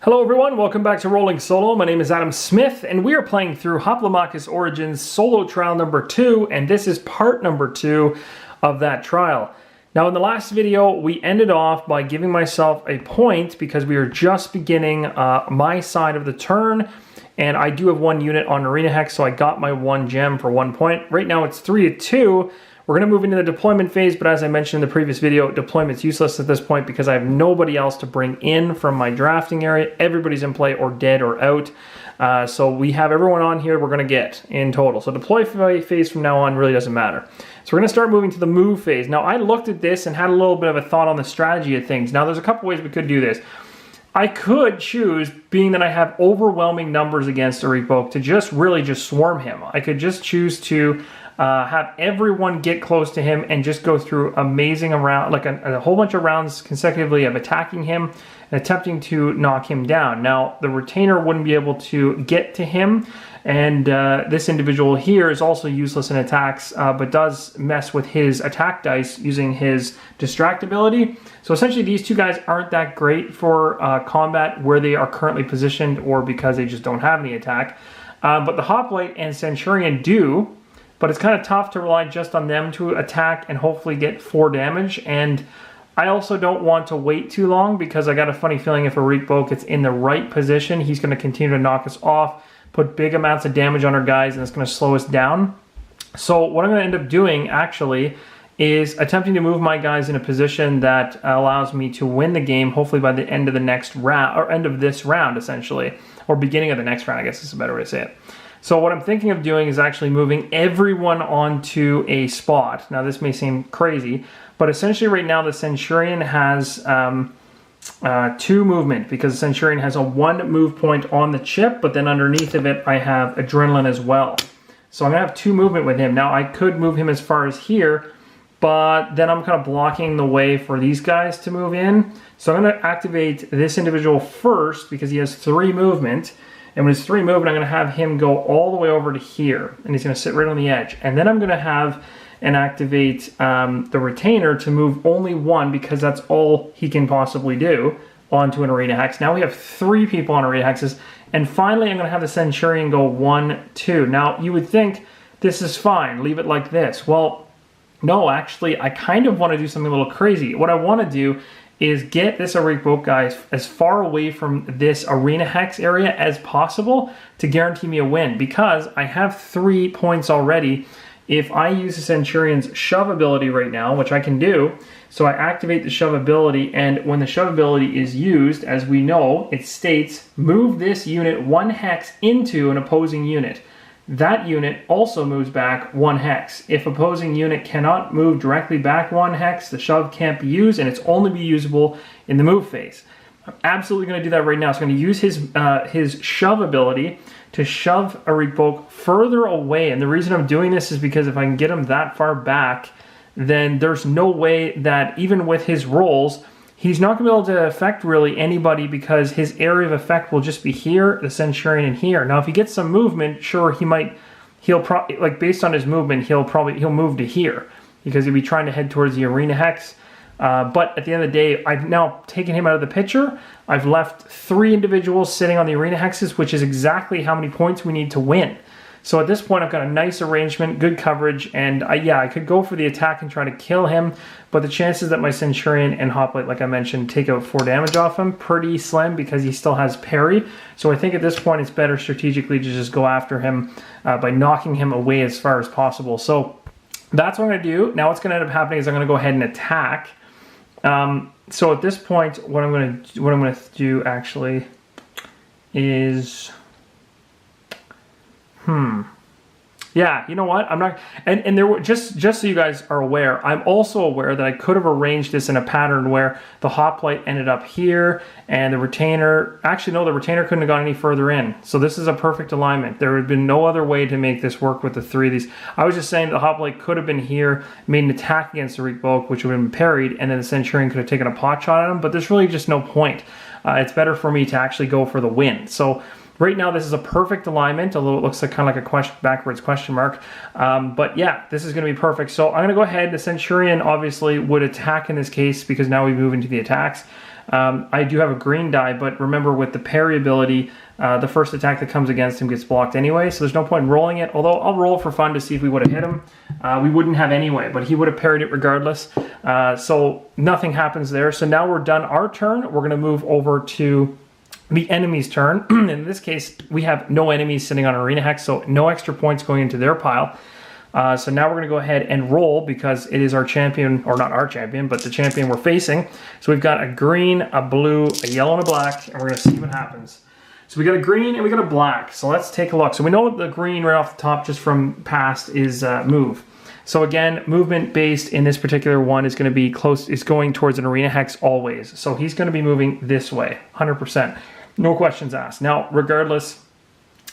Hello everyone, welcome back to Rolling Solo. My name is Adam Smith and we are playing through Hoplomachus Origins solo trial number 2, and this is part number 2 of that trial. Now in the last video we ended off by giving myself a point because we were just beginning my side of the turn, and I do have 1 unit on Arena Hex, so I got my 1 gem for 1 point. Right now it's 3-2. We're going to move into the deployment phase, but as I mentioned in the previous video, deployment's useless at this point because I have nobody else to bring in from my drafting area. Everybody's in play or dead or out. So we have everyone on here we're going to get in total. So deploy phase from now on really doesn't matter. So we're going to start moving to the move phase. Now I looked at this and had a little bit of a thought on the strategy of things. Now there's a couple ways we could do this. I could choose, being that I have overwhelming numbers against Ariq Boke, to just swarm him. I could just choose to have everyone get close to him and just go through amazing around, like a whole bunch of rounds consecutively of attacking him and attempting to knock him down. Now the retainer wouldn't be able to get to him, and this individual here is also useless in attacks, but does mess with his attack dice using his distract ability. So essentially these two guys aren't that great for combat where they are currently positioned, or because they just don't have any attack. But the Hoplite and Centurion do. But it's kind of tough to rely just on them to attack and hopefully get 4 damage. And I also don't want to wait too long because I got a funny feeling if Ariq Boke gets in the right position, he's going to continue to knock us off, put big amounts of damage on our guys, and it's going to slow us down. So what I'm going to end up doing actually is attempting to move my guys in a position that allows me to win the game, hopefully by the end of the next round, or end of this round essentially, or beginning of the next round, I guess is a better way to say it. So what I'm thinking of doing is actually moving everyone onto a spot. Now this may seem crazy, but essentially right now the Centurion has 2 movement, because the Centurion has a 1 move point on the chip, but then underneath of it I have Adrenaline as well. So I'm going to have 2 movement with him. Now I could move him as far as here, but then I'm kind of blocking the way for these guys to move in. So I'm going to activate this individual first because he has 3 movement. And with his 3 movement, I'm going to have him go all the way over to here. And he's going to sit right on the edge. And then I'm going to have and activate the retainer to move only 1, because that's all he can possibly do, onto an Arena Hex. Now we have 3 people on Arena Hexes. And finally, I'm going to have the Centurion go 1, 2. Now, you would think this is fine. Leave it like this. Well, no, actually, I kind of want to do something a little crazy. What I want to do is get this Ariq Boke guy as far away from this Arena Hex area as possible to guarantee me a win, because I have 3 points already. If I use the Centurion's shove ability right now, which I can do, so I activate the shove ability, and when the shove ability is used, as we know, it states, move this unit 1 hex into an opposing unit. That unit also moves back 1 hex. If opposing unit cannot move directly back 1 hex, the shove can't be used, and it's only be usable in the move phase. I'm absolutely going to do that right now. So I'm going to use his shove ability to shove Ariq Boke further away. And the reason I'm doing this is because if I can get him that far back, then there's no way that even with his rolls, he's not going to be able to affect really anybody, because his area of effect will just be here, the Centurion, and here. Now, if he gets some movement, sure, he'll probably, like based on his movement, he'll move to here, because he'll be trying to head towards the Arena Hex. But at the end of the day, I've now taken him out of the picture. I've left 3 individuals sitting on the Arena Hexes, which is exactly how many points we need to win. So at this point, I've got a nice arrangement, good coverage, and yeah, I could go for the attack and try to kill him, but the chances that my Centurion and Hoplite, like I mentioned, take out 4 damage off him, pretty slim, because he still has parry. So I think at this point, it's better strategically to just go after him by knocking him away as far as possible. So that's what I'm going to do. Now what's going to end up happening is I'm going to go ahead and attack. So at this point, what I'm going to do actually is... Yeah, you know what? I'm not, and there were just so you guys are aware, I'm also aware that I could have arranged this in a pattern where the Hoplite ended up here and the retainer, actually no, the retainer couldn't have gone any further in. So this is a perfect alignment. There would have been no other way to make this work with the 3 of these. I was just saying the Hoplite could have been here, made an attack against the Ariq Boke, which would have been parried, and then the Centurion could have taken a pot shot at him, but there's really just no point. It's better for me to actually go for the win. So right now, this is a perfect alignment, although it looks like kind of like a backwards question mark. But yeah, this is going to be perfect. So I'm going to go ahead. The Centurion obviously would attack in this case because now we move into the attacks. I do have a green die, but remember with the parry ability, the first attack that comes against him gets blocked anyway, so there's no point in rolling it, although I'll roll for fun to see if we would have hit him. We wouldn't have anyway, but he would have parried it regardless, so nothing happens there. So now we're done our turn. We're going to move over to the enemy's turn. In this case, we have no enemies sitting on Arena Hex, so no extra points going into their pile. So now we're going to go ahead and roll because it is our champion, or not our champion, but the champion we're facing. So we've got a green, a blue, a yellow, and a black, and we're going to see what happens. So we got a green and we got a black. So let's take a look. So we know the green right off the top just from past is move. So again, movement based in this particular one is going to be close, is going towards an Arena Hex always. So he's going to be moving this way, 100%. No questions asked. Now, regardless,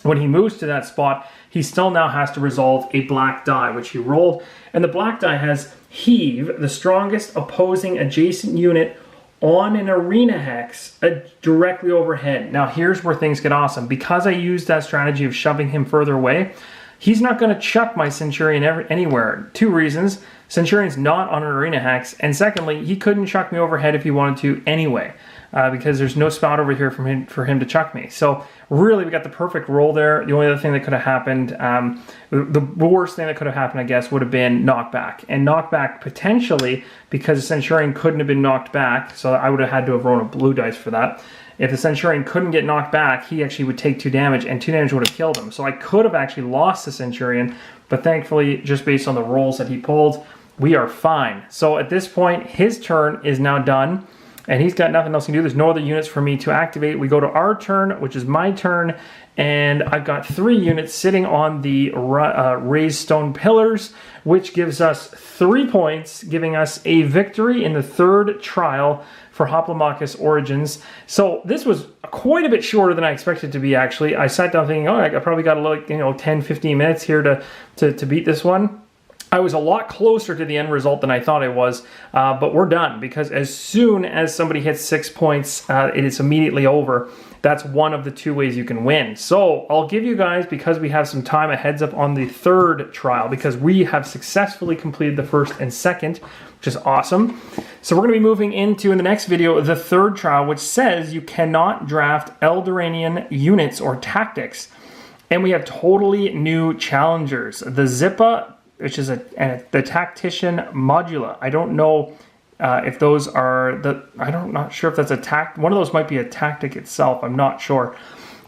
when he moves to that spot, he still now has to resolve a black die, which he rolled. And the black die has Heave, the strongest opposing adjacent unit on an Arena Hex directly overhead. Now, here's where things get awesome. Because I used that strategy of shoving him further away, he's not going to chuck my Centurion anywhere. Two reasons. Centurion's not on an Arena Hex, and secondly, he couldn't chuck me overhead if he wanted to anyway, because there's no spout over here for him to chuck me. So really, we got the perfect roll there. The only other thing that could have happened, the worst thing that could have happened, I guess, would have been knockback. And knockback potentially, because the Centurion couldn't have been knocked back, so I would have had to have rolled a blue dice for that. If the Centurion couldn't get knocked back, he actually would take 2 damage, and 2 damage would have killed him. So I could have actually lost the Centurion, but thankfully, just based on the rolls that he pulled, we are fine. So at this point, his turn is now done, and he's got nothing else to do. There's no other units for me to activate. We go to our turn, which is my turn, and I've got 3 units sitting on the raised stone pillars, which gives us 3 points, giving us a victory in the 3rd trial for Hoplomachus Origins. So this was quite a bit shorter than I expected to be, actually. I sat down thinking, oh, I probably got like 10, 15 minutes here to beat this one. I was a lot closer to the end result than I thought I was, but we're done, because as soon as somebody hits 6 points, it is immediately over. That's one of the 2 ways you can win. So I'll give you guys, because we have some time, a heads up on the 3rd trial, because we have successfully completed the 1st and 2nd, which is awesome. So we're going to be moving into, in the next video, the 3rd trial, which says you cannot draft Eldoranian units or tactics. And we have totally new challengers. The Zippa, which is the Tactician Modula. I don't know if those are I'm not sure if that's a one of those might be a tactic itself. I'm not sure.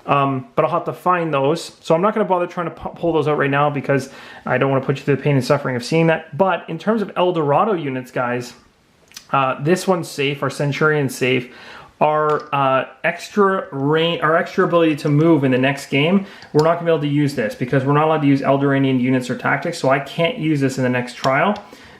But I'll have to find those. So I'm not going to bother trying to pull those out right now, because I don't want to put you through the pain and suffering of seeing that. But in terms of Eldorado units, guys, this one's safe. Our Centurion's safe. Our extra ability to move in the next game, we're not going to be able to use this because we're not allowed to use Eldoranian units or tactics, so I can't use this in the next trial.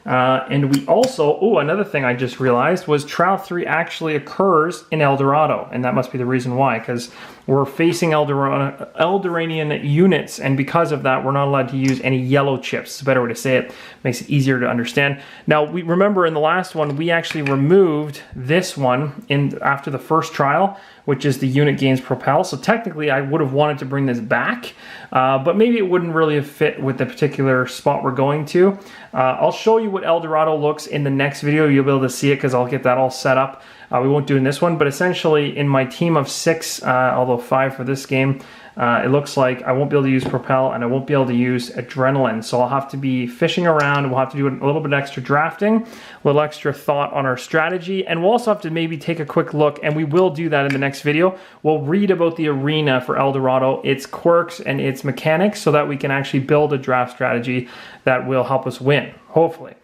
And we also, another thing I just realized was Trial 3 actually occurs in Eldorado, and that must be the reason why, because we're facing Eldoranian units, and because of that, we're not allowed to use any yellow chips. It's a better way to say it. Makes it easier to understand. Now, we remember in the last one, we actually removed this one after the first trial, which is the unit gains propel. So technically, I would have wanted to bring this back, but maybe it wouldn't really have fit with the particular spot we're going to. I'll show you what Eldorado looks in the next video. You'll be able to see it because I'll get that all set up. We won't do in this one, but essentially in my team of 6, although 5 for this game, it looks like I won't be able to use Propel and I won't be able to use Adrenaline. So I'll have to be fishing around. We'll have to do a little bit extra drafting, a little extra thought on our strategy, and we'll also have to maybe take a quick look, and we will do that in the next video. We'll read about the arena for Eldorado, its quirks and its mechanics, so that we can actually build a draft strategy that will help us win, hopefully.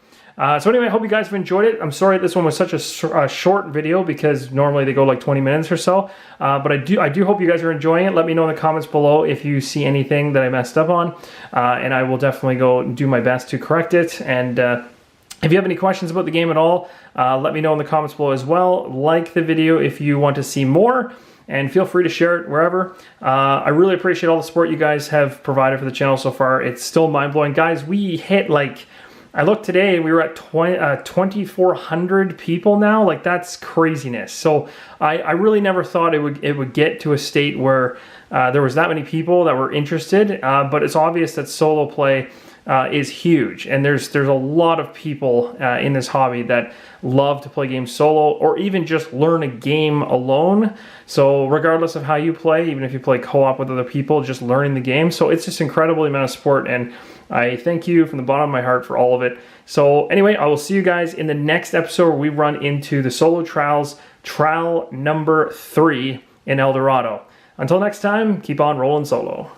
So anyway, I hope you guys have enjoyed it. I'm sorry this one was such a short video because normally they go like 20 minutes or so. But I do hope you guys are enjoying it. Let me know in the comments below if you see anything that I messed up on. And I will definitely go do my best to correct it. And if you have any questions about the game at all, let me know in the comments below as well. Like the video if you want to see more. And feel free to share it wherever. I really appreciate all the support you guys have provided for the channel so far. It's still mind-blowing. Guys, we hit like... I looked today, we were at 2,400 people now. Like, that's craziness. So I really never thought it would get to a state where there was that many people that were interested. But it's obvious that solo play is huge, and there's a lot of people in this hobby that love to play games solo or even just learn a game alone. So regardless of how you play, even if you play co-op with other people, just learning the game. So it's just incredible amount of sport, and I thank you from the bottom of my heart for all of it. So anyway, I will see you guys in the next episode where we run into the solo trials, trial number 3 in El Dorado. Until next time, keep on rolling solo.